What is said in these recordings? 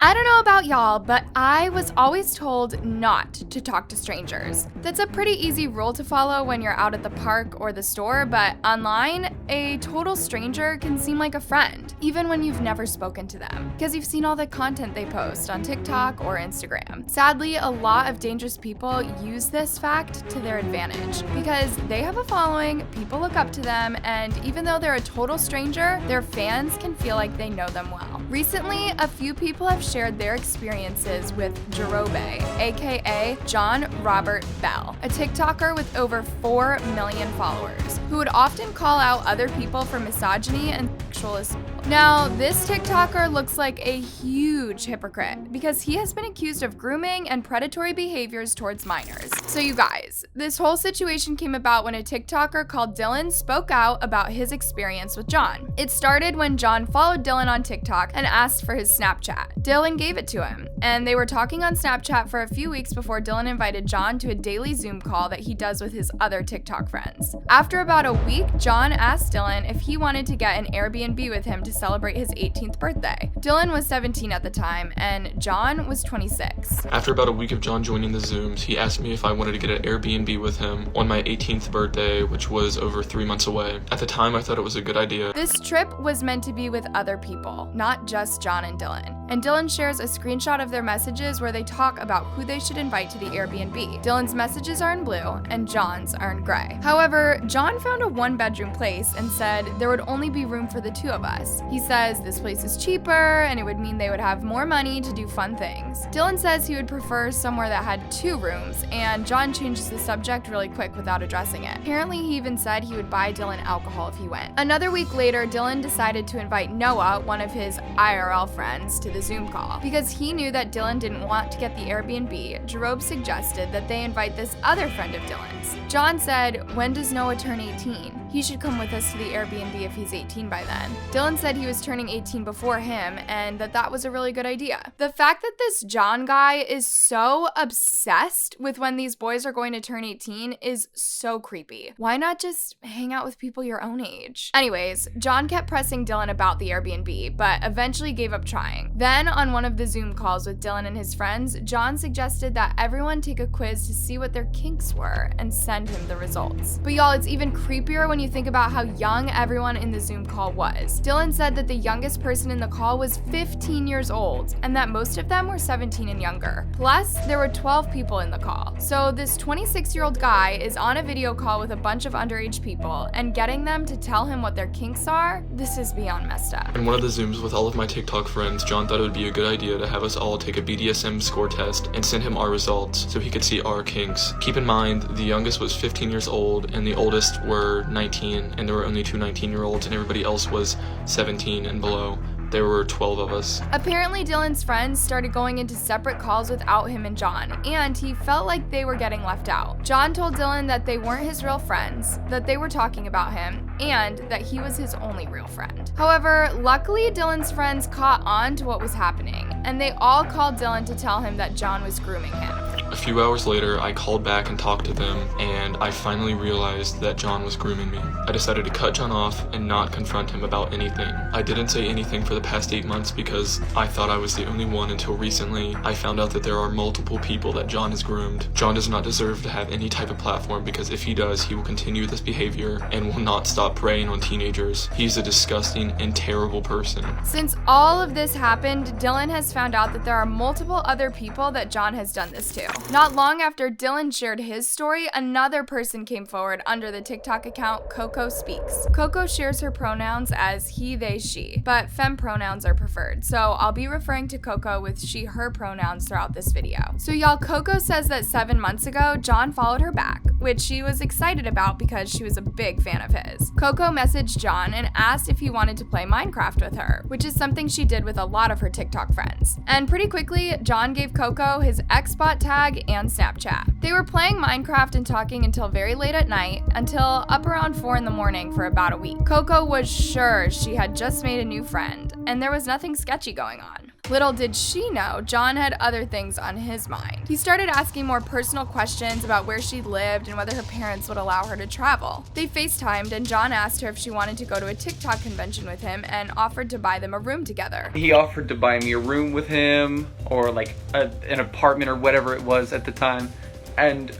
I don't know about y'all, but I was always told not to talk to strangers. That's a pretty easy rule to follow when you're out at the park or the store, but online, a total stranger can seem like a friend, even when you've never spoken to them, because you've seen all the content they post on TikTok or Instagram. Sadly, a lot of dangerous people use this fact to their advantage, because they have a following, people look up to them, and even though they're a total stranger, their fans can feel like they know them well. Recently, a few people have shared their experiences with Jerobe, aka John Robert Bell, a TikToker with over 4 million followers, who would often call out other people for misogyny and sexual assault. Now, this TikToker looks like a huge hypocrite because he has been accused of grooming and predatory behaviors towards minors. So you guys, this whole situation came about when a TikToker called Dylan spoke out about his experience with John. It started when John followed Dylan on TikTok and asked for his Snapchat. Dylan gave it to him, and they were talking on Snapchat for a few weeks before Dylan invited John to a daily Zoom call that he does with his other TikTok friends. After about a week, John asked Dylan if he wanted to get an Airbnb with him to celebrate his 18th birthday. Dylan was 17 at the time, and John was 26. After about a week of John joining the Zooms, he asked me if I wanted to get an Airbnb with him on my 18th birthday, which was over 3 months away. At the time, I thought it was a good idea. This trip was meant to be with other people, not just John and Dylan. And Dylan shares a screenshot of their messages where they talk about who they should invite to the Airbnb. Dylan's messages are in blue, and John's are in gray. However, John found a one-bedroom place and said there would only be room for the two of us. He says this place is cheaper, and it would mean they would have more money to do fun things. Dylan says he would prefer somewhere that had 2 rooms, and John changes the subject really quick without addressing it. Apparently, he even said he would buy Dylan alcohol if he went. Another week later, Dylan decided to invite Noah, one of his IRL friends, to the Zoom call. Because he knew that Dylan didn't want to get the Airbnb, Jerobe suggested that they invite this other friend of Dylan's. John said, "When does Noah turn 18? He should come with us to the Airbnb if he's 18 by then." Dylan said he was turning 18 before him and that was a really good idea. The fact that this John guy is so obsessed with when these boys are going to turn 18 is so creepy. Why not just hang out with people your own age? Anyways, John kept pressing Dylan about the Airbnb, but eventually gave up trying. Then, on one of the Zoom calls with Dylan and his friends, John suggested that everyone take a quiz to see what their kinks were and send him the results. But y'all, it's even creepier when you think about how young everyone in the Zoom call was. Dylan said that the youngest person in the call was 15 years old, and that most of them were 17 and younger. Plus, there were 12 people in the call. So this 26-year-old guy is on a video call with a bunch of underage people, and getting them to tell him what their kinks are, this is beyond messed up. In one of the Zooms with all of my TikTok friends, John thought it would be a good idea to have us all take a BDSM score test and send him our results so he could see our kinks. Keep in mind, the youngest was 15 years old and the oldest were 19, and there were only 2 19-year-olds and everybody else was 17 and below. There were 12 of us. Apparently, Dylan's friends started going into separate calls without him and John, and he felt like they were getting left out. John told Dylan that they weren't his real friends, that they were talking about him, and that he was his only real friend. However, luckily, Dylan's friends caught on to what was happening, and they all called Dylan to tell him that John was grooming him. A few hours later, I called back and talked to them, and I finally realized that John was grooming me. I decided to cut John off and not confront him about anything. I didn't say anything for the past 8 months because I thought I was the only one until recently I found out that there are multiple people that John has groomed. John does not deserve to have any type of platform because if he does, he will continue this behavior and will not stop preying on teenagers. He's a disgusting and terrible person. Since all of this happened, Dylan has found out that there are multiple other people that John has done this to. Not long after Dylan shared his story, another person came forward under the TikTok account Coco Speaks. Coco shares her pronouns as he, they, she, but femme pronouns are preferred, so I'll be referring to Coco with she, her pronouns throughout this video. So y'all, Coco says that 7 months ago, John followed her back, which she was excited about because she was a big fan of his. Coco messaged John and asked if he wanted to play Minecraft with her, which is something she did with a lot of her TikTok friends. And pretty quickly, John gave Coco his Xbot tag and Snapchat. They were playing Minecraft and talking until very late at night, until up around 4 in the morning for about a week. Coco was sure she had just made a new friend, and there was nothing sketchy going on. Little did she know, John had other things on his mind. He started asking more personal questions about where she lived and whether her parents would allow her to travel. They FaceTimed, and John asked her if she wanted to go to a TikTok convention with him and offered to buy them a room together. He offered to buy me a room with him, or like an apartment or whatever it was at the time, and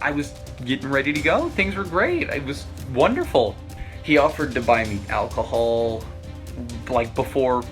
I was getting ready to go. Things were great. It was wonderful. He offered to buy me alcohol, like before.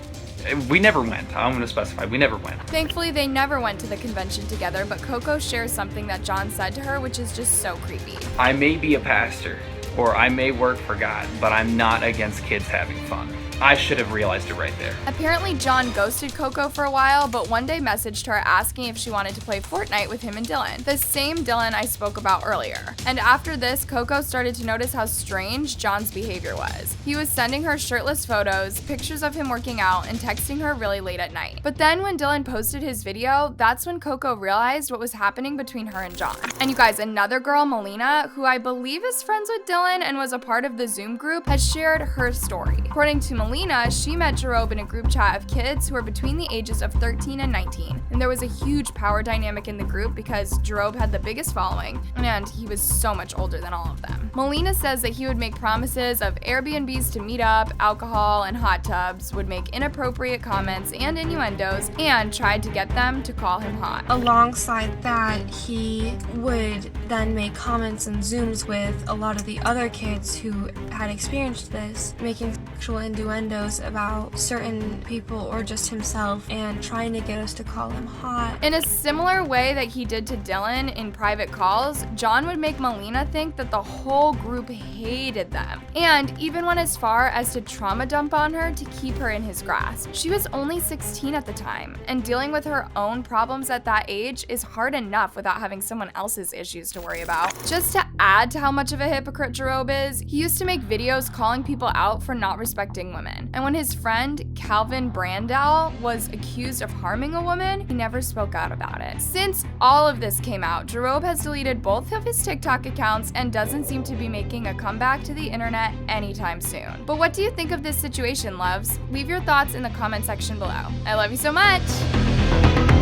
We never went. I'm going to specify. We never went. Thankfully, they never went to the convention together, but Coco shares something that John said to her, which is just so creepy. I may be a pastor, or I may work for God, but I'm not against kids having fun. I should have realized it right there. Apparently, John ghosted Coco for a while, but one day messaged her asking if she wanted to play Fortnite with him and Dylan, the same Dylan I spoke about earlier. And after this, Coco started to notice how strange John's behavior was. He was sending her shirtless photos, pictures of him working out, and texting her really late at night. But then when Dylan posted his video, that's when Coco realized what was happening between her and John. And you guys, another girl, Melina, who I believe is friends with Dylan and was a part of the Zoom group, has shared her story. According to Melina, she met Jerob in a group chat of kids who were between the ages of 13 and 19. And there was a huge power dynamic in the group because Jerob had the biggest following, and he was so much older than all of them. Melina says that he would make promises of Airbnbs to meet up, alcohol, and hot tubs, would make inappropriate comments and innuendos, and tried to get them to call him hot. Alongside that, he would then make comments and Zooms with a lot of the other kids who had experienced this, making sexual innuendos about certain people or just himself and trying to get us to call him hot. In a similar way that he did to Dylan in private calls, John would make Melina think that the whole group hated them, and even went as far as to trauma dump on her to keep her in his grasp. She was only 16 at the time, and dealing with her own problems at that age is hard enough without having someone else's issues to worry about. Just to add to how much of a hypocrite Jerob is, he used to make videos calling people out for not respecting women. And when his friend Calvin Brandel was accused of harming a woman, he never spoke out about it. Since all of this came out, Jerob has deleted both of his TikTok accounts and doesn't seem to be making a comeback to the internet anytime soon. But what do you think of this situation, loves? Leave your thoughts in the comment section below. I love you so much!